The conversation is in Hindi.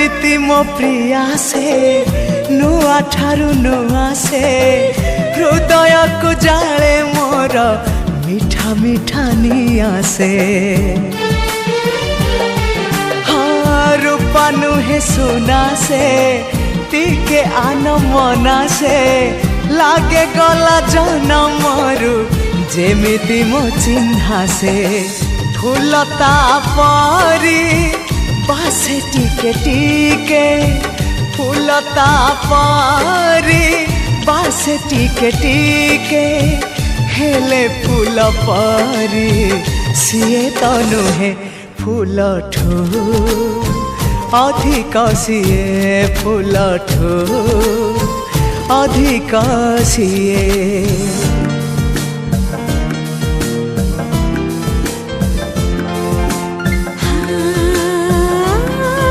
जेमिति मो प्रिया से नुआ ठारू नुआ से हृदय को जाले मोर मीठा मीठा निया से हाँ रूपा नुहे सुना से टिके आन मना से लागे गला जनमरु जेमिति मो चिन्हा से फूलता परी बासे टिके टिके फूलता परी बासे टिके टिके हेले फूल परी सीए तो नुहे फूल ठू अधिक सीए फूल ठू अधिक सीए।